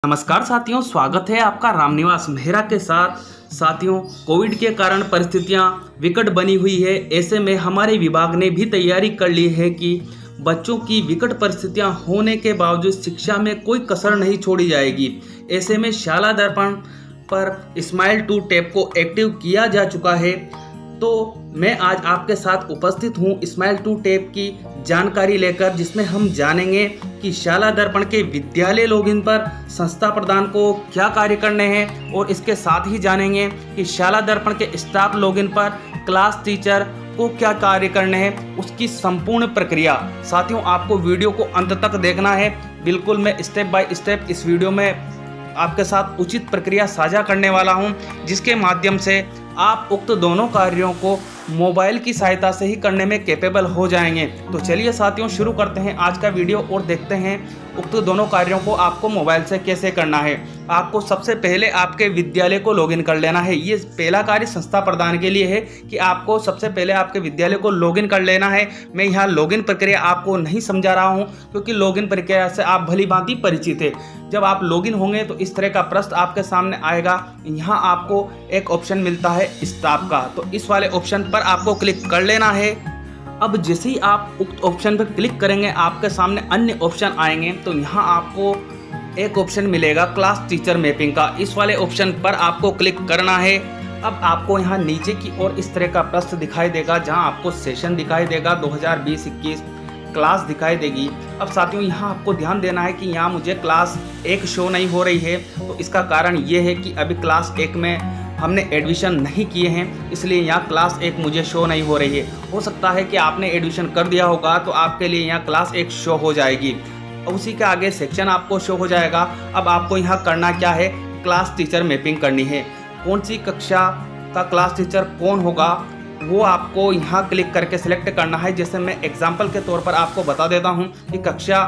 नमस्कार साथियों, स्वागत है आपका रामनिवास मेहरा के साथ। साथियों, कोविड के कारण परिस्थितियां विकट बनी हुई है। ऐसे में हमारे विभाग ने भी तैयारी कर ली है कि बच्चों की विकट परिस्थितियां होने के बावजूद शिक्षा में कोई कसर नहीं छोड़ी जाएगी। ऐसे में शाला दर्पण पर स्माइल टू टैब को एक्टिव किया जा चुका है। तो मैं आज आपके साथ उपस्थित हूँ स्माइल टू टैब की जानकारी लेकर, जिसमें हम जानेंगे कि शाला दर्पण के विद्यालय लॉगिन पर संस्था प्रधान को क्या कार्य करने हैं, और इसके साथ ही जानेंगे कि शाला दर्पण के स्टाफ लॉगिन पर क्लास टीचर को क्या कार्य करने हैं, उसकी संपूर्ण प्रक्रिया। साथियों, आपको वीडियो को अंत तक देखना है। बिल्कुल मैं स्टेप बाय स्टेप इस वीडियो में आपके साथ उचित प्रक्रिया साझा करने वाला हूं, जिसके माध्यम से आप उक्त दोनों कार्यों को मोबाइल की सहायता से ही करने में कैपेबल हो जाएंगे। तो चलिए साथियों, शुरू करते हैं आज का वीडियो और देखते हैं उक्त दोनों कार्यों को आपको मोबाइल से कैसे करना है। आपको सबसे पहले आपके विद्यालय को लॉगिन कर लेना है। ये पहला कार्य संस्था प्रदान के लिए है कि आपको सबसे पहले आपके विद्यालय को लॉगिन कर लेना है। मैं यहाँ लॉगिन प्रक्रिया आपको नहीं समझा रहा हूँ, क्योंकि लॉगिन प्रक्रिया से आप भली भांति परिचित है। जब आप लॉगिन होंगे तो इस तरह का प्रश्न आपके सामने आएगा। यहाँ आपको एक ऑप्शन मिलता है स्टाफ का, तो इस वाले ऑप्शन पर आपको क्लिक कर लेना है। अब जैसे ही आप उक्त ऑप्शन पर क्लिक करेंगे, आपके सामने अन्य ऑप्शन आएंगे। तो यहाँ आपको एक ऑप्शन मिलेगा क्लास टीचर मैपिंग का। इस वाले ऑप्शन पर आपको क्लिक करना है। अब आपको यहाँ नीचे की ओर इस तरह का प्रश्न दिखाई देगा, जहाँ आपको सेशन दिखाई देगा 2020-21, क्लास दिखाई देगी। अब साथियों, यहाँ आपको ध्यान देना है कि यहाँ मुझे क्लास 1 शो नहीं हो रही है। तो इसका कारण ये है कि अभी क्लास 1 में हमने एडमिशन नहीं किए हैं, इसलिए यहाँ क्लास 1 मुझे शो नहीं हो रही है। हो सकता है कि आपने एडमिशन कर दिया होगा, तो आपके लिए यहाँ क्लास 1 शो हो जाएगी। उसी के आगे सेक्शन आपको शो हो जाएगा। अब आपको यहाँ करना क्या है, क्लास टीचर मैपिंग करनी है। कौन सी कक्षा का क्लास टीचर कौन होगा, वो आपको यहाँ क्लिक करके सिलेक्ट करना है। जैसे मैं एग्जाम्पल के तौर पर आपको बता देता हूँ कि कक्षा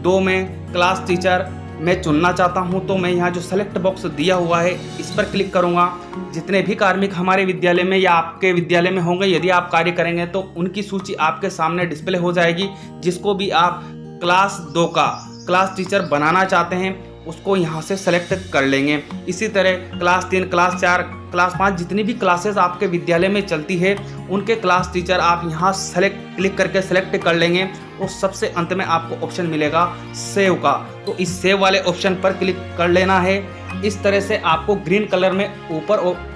2 में क्लास टीचर मैं चुनना चाहता हूं। तो मैं यहाँ जो सेलेक्ट बॉक्स दिया हुआ है, इस पर क्लिक करूंगा। जितने भी कार्मिक हमारे विद्यालय में या आपके विद्यालय में होंगे, यदि आप कार्य करेंगे तो उनकी सूची आपके सामने डिस्प्ले हो जाएगी। जिसको भी आप क्लास 2 का क्लास टीचर बनाना चाहते हैं, उसको यहाँ से सेलेक्ट कर लेंगे। इसी तरह क्लास 3, क्लास 4, क्लास 5 जितनी भी क्लासेस आपके विद्यालय में चलती है, उनके क्लास टीचर आप यहाँ क्लिक करके सेलेक्ट कर लेंगे। और सबसे अंत में आपको ऑप्शन मिलेगा सेव का, तो इस सेव वाले ऑप्शन पर क्लिक कर लेना है। इस तरह से आपको ग्रीन कलर में ऊपर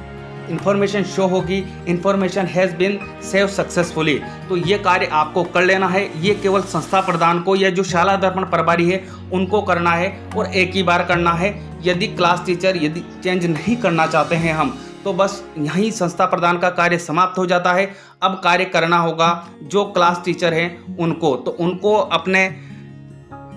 इंफॉर्मेशन शो होगी, information has been save successfully. तो ये कार्य आपको कर लेना है। ये केवल संस्था प्रधान को या जो शाला दर्पण प्रभारी है उनको करना है, और एक ही बार करना है। यदि क्लास टीचर यदि चेंज नहीं करना चाहते हैं हम, तो बस यहीं संस्था प्रधान का कार्य समाप्त हो जाता है। अब कार्य करना होगा जो क्लास टीचर हैं उनको, तो उनको अपने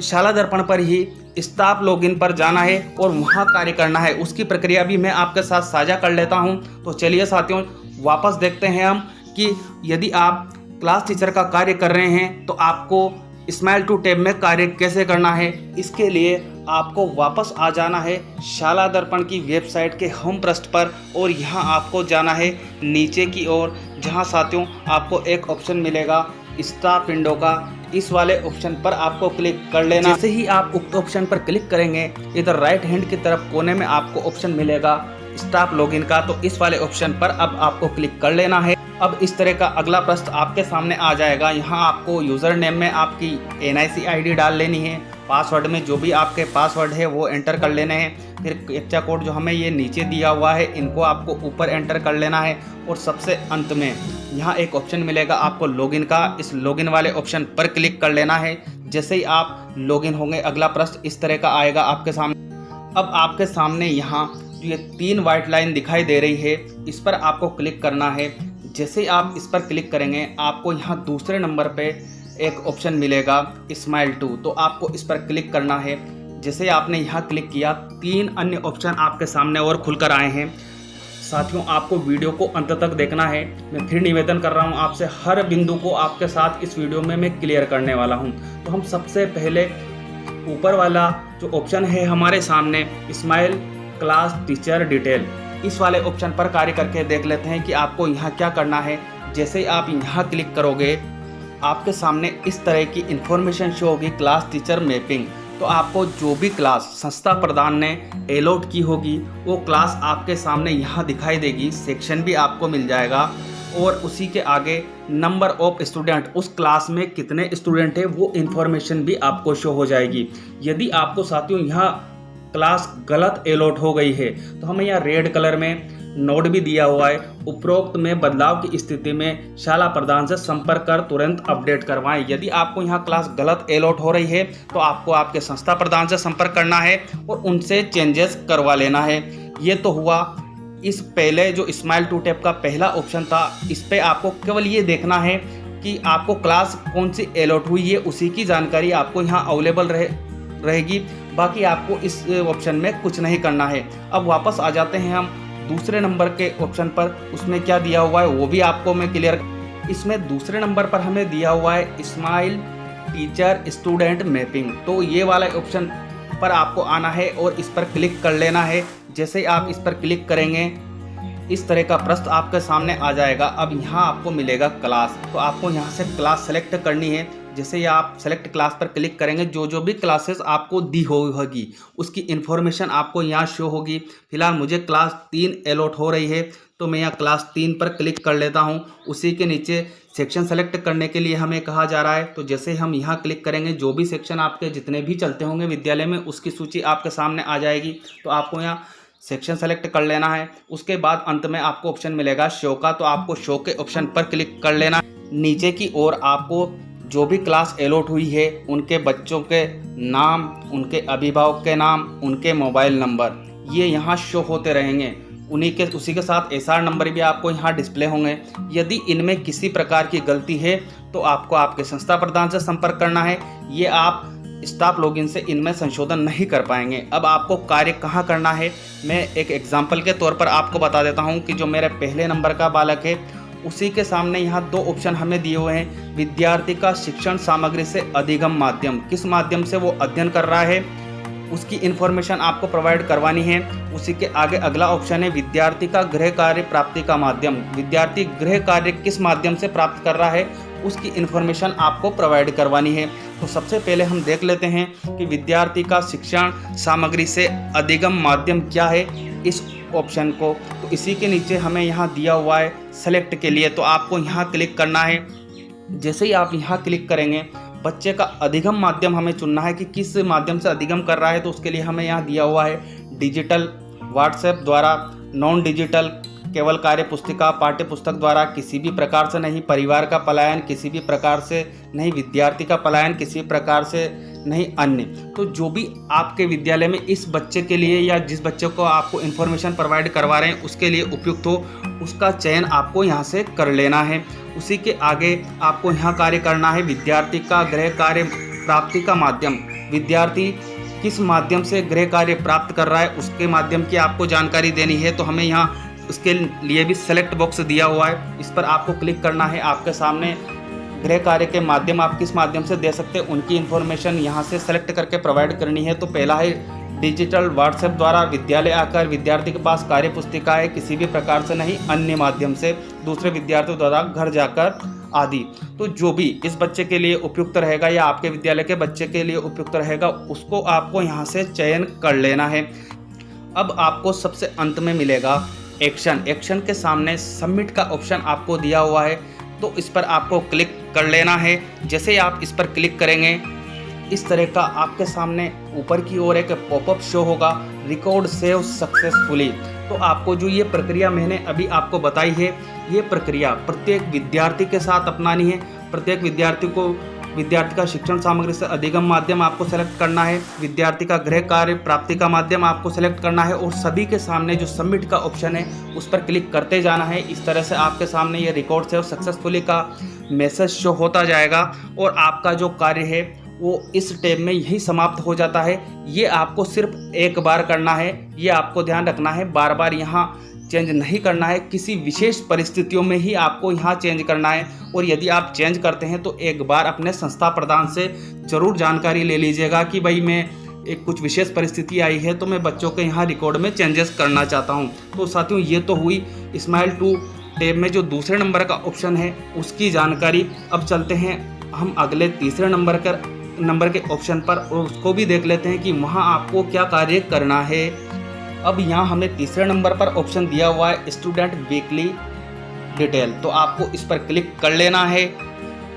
शाला दर्पण पर ही स्टाफ लॉगिन पर जाना है और वहाँ कार्य करना है। उसकी प्रक्रिया भी मैं आपके साथ साझा कर लेता हूँ। तो चलिए साथियों, वापस देखते हैं हम कि यदि आप क्लास टीचर का कार्य कर रहे हैं तो आपको स्माइल टू टैब में कार्य कैसे करना है। इसके लिए आपको वापस आ जाना है शाला दर्पण की वेबसाइट के होम पृष्ठ पर, और यहाँ आपको जाना है नीचे की ओर, जहाँ साथियों आपको एक ऑप्शन मिलेगा स्टाफ विंडो का। इस वाले ऑप्शन पर आपको क्लिक कर लेना। जैसे ही आप उक्त ऑप्शन पर क्लिक करेंगे, इधर राइट हैंड की तरफ कोने में आपको ऑप्शन मिलेगा स्टाफ लॉगिन का। तो इस वाले ऑप्शन पर अब आपको क्लिक कर लेना है। अब इस तरह का अगला प्रश्न आपके सामने आ जाएगा। यहाँ आपको यूज़र नेम में आपकी NIC ID डाल लेनी है। पासवर्ड में जो भी आपके पासवर्ड है वो एंटर कर लेने हैं। फिर कैप्चा कोड जो हमें ये नीचे दिया हुआ है, इनको आपको ऊपर एंटर कर लेना है। और सबसे अंत में यहाँ एक ऑप्शन मिलेगा आपको लॉगिन का। इस लॉगिन वाले ऑप्शन पर क्लिक कर लेना है। जैसे ही आप लॉगिन होंगे, अगला प्रश्न इस तरह का आएगा आपके सामने। अब आपके सामने यहाँ जो ये 3 वाइट लाइन दिखाई दे रही है, इस पर आपको क्लिक करना है। जैसे ही आप इस पर क्लिक करेंगे, आपको यहाँ दूसरे नंबर पे एक ऑप्शन मिलेगा स्माइल टू, तो आपको इस पर क्लिक करना है। जैसे आपने यहाँ क्लिक किया, 3 अन्य ऑप्शन आपके सामने और खुलकर आए हैं। साथियों, आपको वीडियो को अंत तक देखना है। मैं फिर निवेदन कर रहा हूँ आपसे, हर बिंदु को आपके साथ इस वीडियो में मैं क्लियर करने वाला हूँ। तो हम सबसे पहले ऊपर वाला जो ऑप्शन है हमारे सामने, स्माइल क्लास टीचर डिटेल, इस वाले ऑप्शन पर कार्य करके देख लेते हैं कि आपको यहाँ क्या करना है। जैसे ही आप यहाँ क्लिक करोगे, आपके सामने इस तरह की इंफॉर्मेशन शो होगी क्लास टीचर मैपिंग। तो आपको जो भी क्लास संस्था प्रधान ने अलॉट की होगी वो क्लास आपके सामने यहाँ दिखाई देगी, सेक्शन भी आपको मिल जाएगा और उसी के आगे नंबर ऑफ स्टूडेंट, उस क्लास में कितने स्टूडेंट है वो इन्फॉर्मेशन भी आपको शो हो जाएगी। यदि आपको साथियों यहाँ क्लास गलत अलॉट हो गई है तो हमें यहाँ रेड कलर में नोट भी दिया हुआ है, उपरोक्त में बदलाव की स्थिति में शाला प्रधान से संपर्क कर तुरंत अपडेट करवाएं। यदि आपको यहाँ क्लास गलत अलॉट हो रही है तो आपको आपके संस्था प्रधान से संपर्क करना है और उनसे चेंजेस करवा लेना है। ये तो हुआ इस पहले जो स्माइल 2 टैब का पहला ऑप्शन था, इस पे आपको केवल ये देखना है कि आपको क्लास कौन सी अलॉट हुई है, उसी की जानकारी आपको यहाँ अवेलेबल रहेगी। बाकी आपको इस ऑप्शन में कुछ नहीं करना है। अब वापस आ जाते हैं हम दूसरे नंबर के ऑप्शन पर, उसमें क्या दिया हुआ है वो भी आपको मैं क्लियर। इसमें दूसरे नंबर पर हमें दिया हुआ है स्माइल टीचर स्टूडेंट मैपिंग। तो ये वाला ऑप्शन पर आपको आना है और इस पर क्लिक कर लेना है। जैसे ही आप इस पर क्लिक करेंगे इस तरह का प्रश्न आपके सामने आ जाएगा। अब यहाँ आपको मिलेगा क्लास, तो आपको यहाँ से क्लास सेलेक्ट करनी है। जैसे ही आप सेलेक्ट क्लास पर क्लिक करेंगे जो भी क्लासेस आपको दी होगी उसकी इन्फॉर्मेशन आपको यहाँ शो होगी। फिलहाल मुझे क्लास 3 अलॉट हो रही है तो मैं यहाँ क्लास 3 पर क्लिक कर लेता हूँ। उसी के नीचे सेक्शन सेलेक्ट करने के लिए हमें कहा जा रहा है, तो जैसे हम यहाँ क्लिक करेंगे जो भी सेक्शन आपके जितने भी चलते होंगे विद्यालय में उसकी सूची आपके सामने आ जाएगी। तो आपको यहाँ सेक्शन सेलेक्ट कर लेना है। उसके बाद अंत में आपको ऑप्शन मिलेगा शो का, तो आपको शो के ऑप्शन पर क्लिक कर लेना। नीचे की ओर आपको जो भी क्लास अलॉट हुई है उनके बच्चों के नाम, उनके अभिभावक के नाम, उनके मोबाइल नंबर ये यहाँ शो होते रहेंगे। उसी के साथ एसआर नंबर भी आपको यहाँ डिस्प्ले होंगे। यदि इनमें किसी प्रकार की गलती है तो आपको आपके संस्था प्रधान से संपर्क करना है। ये आप स्टाफ लॉगिन से इनमें संशोधन नहीं कर पाएंगे। अब आपको कार्य कहाँ करना है मैं एक एग्जाम्पल के तौर पर आपको बता देता हूँ कि जो मेरे पहले नंबर का बालक है उसी के सामने यहाँ 2 ऑप्शन हमें दिए हुए हैं। विद्यार्थी का शिक्षण सामग्री से अधिगम माध्यम, किस माध्यम से वो अध्ययन कर रहा है उसकी इन्फॉर्मेशन आपको प्रोवाइड करवानी है। उसी के आगे अगला ऑप्शन है विद्यार्थी का गृह कार्य प्राप्ति का माध्यम, विद्यार्थी गृह कार्य किस माध्यम से प्राप्त कर रहा है उसकी इन्फॉर्मेशन आपको प्रोवाइड करवानी है। तो सबसे पहले हम देख लेते हैं कि विद्यार्थी का शिक्षण सामग्री से अधिगम माध्यम क्या है इस ऑप्शन को। तो इसी के नीचे हमें यहाँ दिया हुआ है सेलेक्ट के लिए, तो आपको यहाँ क्लिक करना है। जैसे ही आप यहाँ क्लिक करेंगे बच्चे का अधिगम माध्यम हमें चुनना है कि किस माध्यम से अधिगम कर रहा है। तो उसके लिए हमें यहाँ दिया हुआ है डिजिटल व्हाट्सएप द्वारा, नॉन डिजिटल केवल कार्य पुस्तिका पाठ्य पुस्तक द्वारा, किसी भी प्रकार से नहीं, परिवार का पलायन किसी भी प्रकार से नहीं, विद्यार्थी का पलायन किसी प्रकार से नहीं, अन्य। तो जो भी आपके विद्यालय में इस बच्चे के लिए या जिस बच्चे को आपको इन्फॉर्मेशन प्रोवाइड करवा रहे हैं उसके लिए उपयुक्त हो उसका चयन आपको यहाँ से कर लेना है। उसी के आगे आपको यहाँ कार्य करना है विद्यार्थी का गृह कार्य प्राप्ति का माध्यम, विद्यार्थी किस माध्यम से गृह कार्य प्राप्त कर रहा है उसके माध्यम की आपको जानकारी देनी है। तो हमें यहाँ उसके लिए भी सेलेक्ट बॉक्स दिया हुआ है, इस पर आपको क्लिक करना है। आपके सामने गृह कार्य के माध्यम आप किस माध्यम से दे सकते हैं उनकी इन्फॉर्मेशन यहाँ से सेलेक्ट करके प्रोवाइड करनी है। तो पहला है डिजिटल व्हाट्सएप द्वारा विद्यालय आकर विद्यार्थी के पास कार्य पुस्तिका है किसी भी प्रकार से नहीं, अन्य माध्यम से दूसरे विद्यार्थियों द्वारा घर जाकर आदि। तो जो भी इस बच्चे के लिए उपयुक्त रहेगा या आपके विद्यालय के बच्चे के लिए उपयुक्त रहेगा उसको आपको यहाँ से चयन कर लेना है। अब आपको सबसे अंत में मिलेगा एक्शन के सामने सबमिट का ऑप्शन आपको दिया हुआ है, तो इस पर आपको क्लिक कर लेना है। जैसे ही आप इस पर क्लिक करेंगे इस तरह का आपके सामने ऊपर की ओर एक पॉपअप शो होगा, रिकॉर्ड सेव सक्सेसफुली। तो आपको जो ये प्रक्रिया मैंने अभी आपको बताई है ये प्रक्रिया प्रत्येक विद्यार्थी के साथ अपनानी है। प्रत्येक विद्यार्थी का शिक्षण सामग्री से अधिगम माध्यम आपको सेलेक्ट करना है, विद्यार्थी का गृह कार्य प्राप्ति का माध्यम आपको सेलेक्ट करना है और सभी के सामने जो सबमिट का ऑप्शन है उस पर क्लिक करते जाना है। इस तरह से आपके सामने ये रिकॉर्ड सेव सक्सेसफुली का मैसेज शो होता जाएगा और आपका जो कार्य है वो इस टैब में यही समाप्त हो जाता है। ये आपको सिर्फ एक बार करना है, ये आपको ध्यान रखना है, बार बार यहाँ चेंज नहीं करना है। किसी विशेष परिस्थितियों में ही आपको यहाँ चेंज करना है और यदि आप चेंज करते हैं तो एक बार अपने संस्था प्रधान से ज़रूर जानकारी ले लीजिएगा कि भाई मैं एक कुछ विशेष परिस्थिति आई है तो मैं बच्चों के यहाँ रिकॉर्ड में चेंजेस करना चाहता हूँ। तो साथियों ये तो हुई स्माइल 2 टैब में जो दूसरे नंबर का ऑप्शन है उसकी जानकारी। अब चलते हैं हम अगले तीसरे नंबर नंबर के ऑप्शन पर और उसको भी देख लेते हैं कि वहाँ आपको क्या कार्य करना है। अब यहाँ हमें तीसरे नंबर पर ऑप्शन दिया हुआ है स्टूडेंट वीकली डिटेल, तो आपको इस पर क्लिक कर लेना है।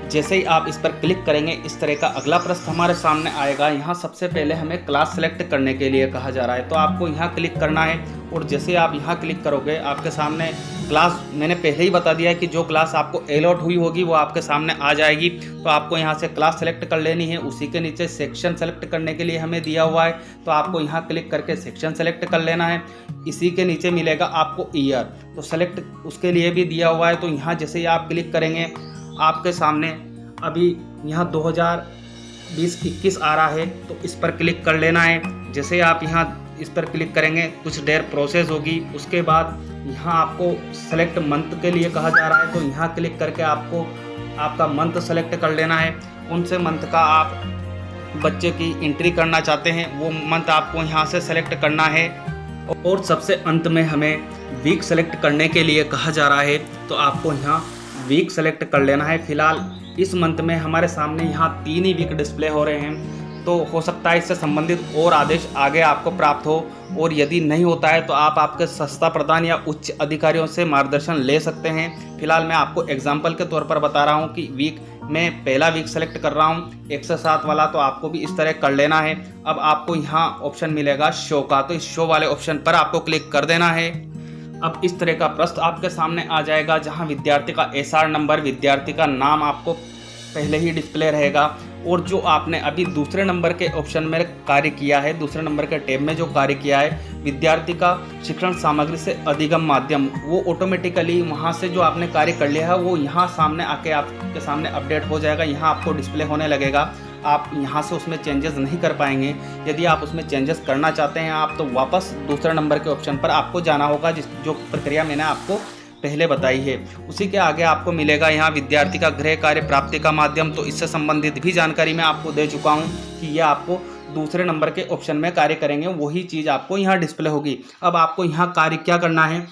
जैसे ही आप इस पर क्लिक करेंगे इस तरह का अगला पृष्ठ हमारे सामने आएगा। यहाँ सबसे पहले हमें क्लास सेलेक्ट करने के लिए कहा जा रहा है, तो आपको यहाँ क्लिक करना है और जैसे आप यहाँ क्लिक करोगे आपके सामने क्लास, मैंने पहले ही बता दिया है कि जो क्लास आपको अलॉट हुई होगी वो आपके सामने आ जाएगी। तो आपको यहाँ से क्लास सेलेक्ट कर लेनी है। उसी के नीचे सेक्शन सेलेक्ट करने के लिए हमें दिया हुआ है, तो आपको यहाँ क्लिक करके सेक्शन सेलेक्ट कर लेना है। इसी के नीचे मिलेगा आपको ईयर, तो सेलेक्ट उसके लिए भी दिया हुआ है। तो यहाँ जैसे ही आप क्लिक करेंगे आपके सामने अभी यहाँ 2020-21 आ रहा है, तो इस पर क्लिक कर लेना है। जैसे ही आप यहाँ इस पर क्लिक करेंगे कुछ देर प्रोसेस होगी। उसके बाद यहाँ आपको सेलेक्ट मंथ के लिए कहा जा रहा है, तो यहाँ क्लिक करके आपको आपका मंथ सेलेक्ट कर लेना है। कौन से मंथ का आप बच्चे की एंट्री करना चाहते हैं वो मंथ आपको यहाँ से सेलेक्ट करना है। और सबसे अंत में हमें वीक सेलेक्ट करने के लिए कहा जा रहा है, तो आपको यहाँ वीक सेलेक्ट कर लेना है। फिलहाल इस मंथ में हमारे सामने यहाँ 3 ही वीक डिस्प्ले हो रहे हैं, तो हो सकता है इससे संबंधित और आदेश आगे आपको प्राप्त हो, और यदि नहीं होता है तो आप आपके संस्था प्रधान या उच्च अधिकारियों से मार्गदर्शन ले सकते हैं। फिलहाल मैं आपको एग्जाम्पल के तौर पर बता रहा हूँ कि वीक मैं पहला वीक सेलेक्ट कर रहा हूँ 1 से 7 वाला, तो आपको भी इस तरह कर लेना है। अब आपको यहाँ ऑप्शन मिलेगा शो का, तो इस शो वाले ऑप्शन पर आपको क्लिक कर देना है। अब इस तरह का पृष्ठ आपके सामने आ जाएगा जहां विद्यार्थी का एसआर नंबर, विद्यार्थी का नाम आपको पहले ही डिस्प्ले रहेगा, और जो आपने अभी दूसरे नंबर के ऑप्शन में कार्य किया है, दूसरे नंबर के टैब में जो कार्य किया है विद्यार्थी का शिक्षण सामग्री से अधिगम माध्यम, वो ऑटोमेटिकली वहाँ से जो आपने कार्य कर लिया है वो यहाँ सामने आके आपके सामने अपडेट हो जाएगा। यहाँ आपको डिस्प्ले होने लगेगा। आप यहाँ से उसमें चेंजेस नहीं कर पाएंगे। यदि आप उसमें चेंजेस करना चाहते हैं आप, तो वापस दूसरे नंबर के ऑप्शन पर आपको जाना होगा, जो प्रक्रिया मैंने आपको पहले बताई है। उसी के आगे आपको मिलेगा यहाँ विद्यार्थी का गृह कार्य प्राप्ति का माध्यम, तो इससे संबंधित भी जानकारी मैं आपको दे चुका हूँ कि यह आपको दूसरे नंबर के ऑप्शन में कार्य करेंगे, वही चीज़ आपको यहाँ डिस्प्ले होगी। अब आपको यहाँ कार्य क्या करना है,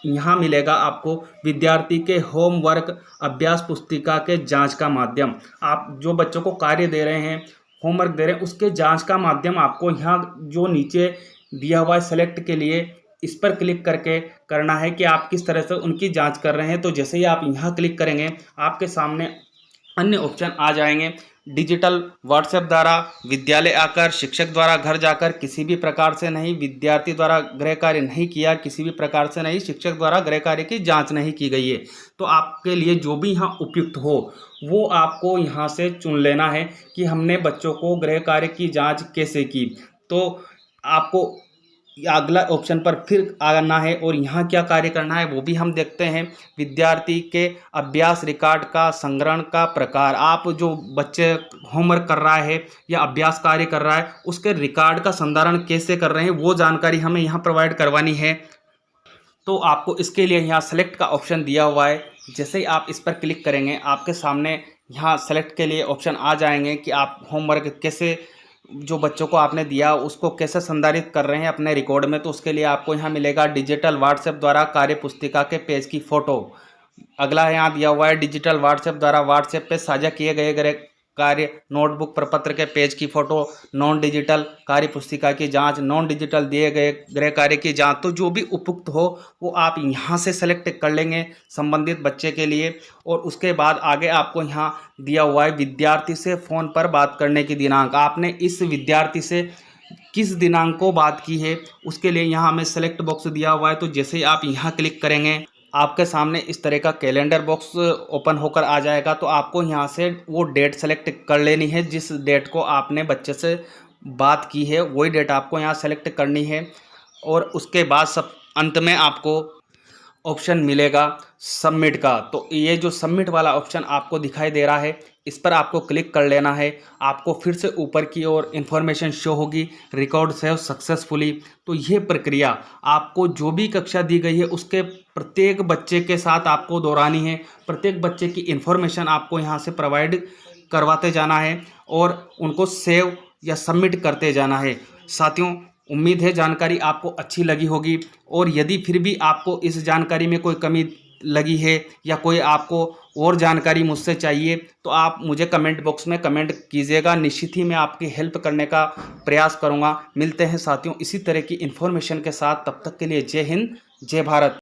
यहाँ मिलेगा आपको विद्यार्थी के होमवर्क अभ्यास पुस्तिका के जांच का माध्यम। आप जो बच्चों को कार्य दे रहे हैं, होमवर्क दे रहे हैं, उसके जांच का माध्यम आपको यहाँ जो नीचे दिया हुआ है सेलेक्ट के लिए, इस पर क्लिक करके करना है कि आप किस तरह से उनकी जांच कर रहे हैं। तो जैसे ही आप यहाँ क्लिक करेंगे आपके सामने अन्य ऑप्शन आ जाएंगे। डिजिटल व्हाट्सएप द्वारा विद्यालय आकर, शिक्षक द्वारा घर जाकर, किसी भी प्रकार से नहीं, विद्यार्थी द्वारा गृह कार्य नहीं किया, किसी भी प्रकार से नहीं, शिक्षक द्वारा गृह कार्य की जांच नहीं की गई है। तो आपके लिए जो भी यहाँ उपयुक्त हो वो आपको यहाँ से चुन लेना है कि हमने बच्चों को गृह कार्य की जांच कैसे की। तो आपको अगला ऑप्शन पर फिर आना है और यहाँ क्या कार्य करना है वो भी हम देखते हैं। विद्यार्थी के अभ्यास रिकॉर्ड का संग्रहण का प्रकार, आप जो बच्चे होमवर्क कर रहा है या अभ्यास कार्य कर रहा है उसके रिकॉर्ड का संधारण कैसे कर रहे हैं वो जानकारी हमें यहाँ प्रोवाइड करवानी है। तो आपको इसके लिए यहाँ सेलेक्ट का ऑप्शन दिया हुआ है। जैसे ही आप इस पर क्लिक करेंगे आपके सामने यहाँ सेलेक्ट के लिए ऑप्शन आ जाएंगे कि आप होमवर्क कैसे, जो बच्चों को आपने दिया उसको कैसे संधारित कर रहे हैं अपने रिकॉर्ड में। तो उसके लिए आपको यहाँ मिलेगा डिजिटल व्हाट्सएप द्वारा कार्य पुस्तिका के पेज की फ़ोटो। अगला यहाँ दिया हुआ है डिजिटल व्हाट्सएप द्वारा व्हाट्सएप पे साझा किए गए कार्य नोटबुक प्रपत्र के पेज की फ़ोटो, नॉन डिजिटल कार्य पुस्तिका की जांच, नॉन डिजिटल दिए गए गृह कार्य की जांच। तो जो भी उपयुक्त हो वो आप यहाँ से सेलेक्ट कर लेंगे संबंधित बच्चे के लिए। और उसके बाद आगे आपको यहाँ दिया हुआ है विद्यार्थी से फ़ोन पर बात करने की दिनांक। आपने इस विद्यार्थी से किस दिनांक को बात की है उसके लिए यहाँ हमें सेलेक्ट बॉक्स दिया हुआ है। तो जैसे ही आप यहाँ क्लिक करेंगे आपके सामने इस तरह का कैलेंडर बॉक्स ओपन होकर आ जाएगा। तो आपको यहाँ से वो डेट सेलेक्ट कर लेनी है, जिस डेट को आपने बच्चे से बात की है वही डेट आपको यहाँ सेलेक्ट करनी है। और उसके बाद सब अंत में आपको ऑप्शन मिलेगा सबमिट का। तो ये जो सबमिट वाला ऑप्शन आपको दिखाई दे रहा है इस पर आपको क्लिक कर लेना है। आपको फिर से ऊपर की ओर इन्फॉर्मेशन शो होगी, रिकॉर्ड सेव सक्सेसफुली। तो ये प्रक्रिया आपको जो भी कक्षा दी गई है उसके प्रत्येक बच्चे के साथ आपको दोहरानी है। प्रत्येक बच्चे की इन्फॉर्मेशन आपको यहाँ से प्रोवाइड करवाते जाना है और उनको सेव या सबमिट करते जाना है। साथियों, उम्मीद है जानकारी आपको अच्छी लगी होगी, और यदि फिर भी आपको इस जानकारी में कोई कमी लगी है या कोई आपको और जानकारी मुझसे चाहिए तो आप मुझे कमेंट बॉक्स में कमेंट कीजिएगा। निश्चित ही मैं आपकी हेल्प करने का प्रयास करूँगा। मिलते हैं साथियों इसी तरह की इन्फॉर्मेशन के साथ, तब तक के लिए जय हिंद, जय भारत।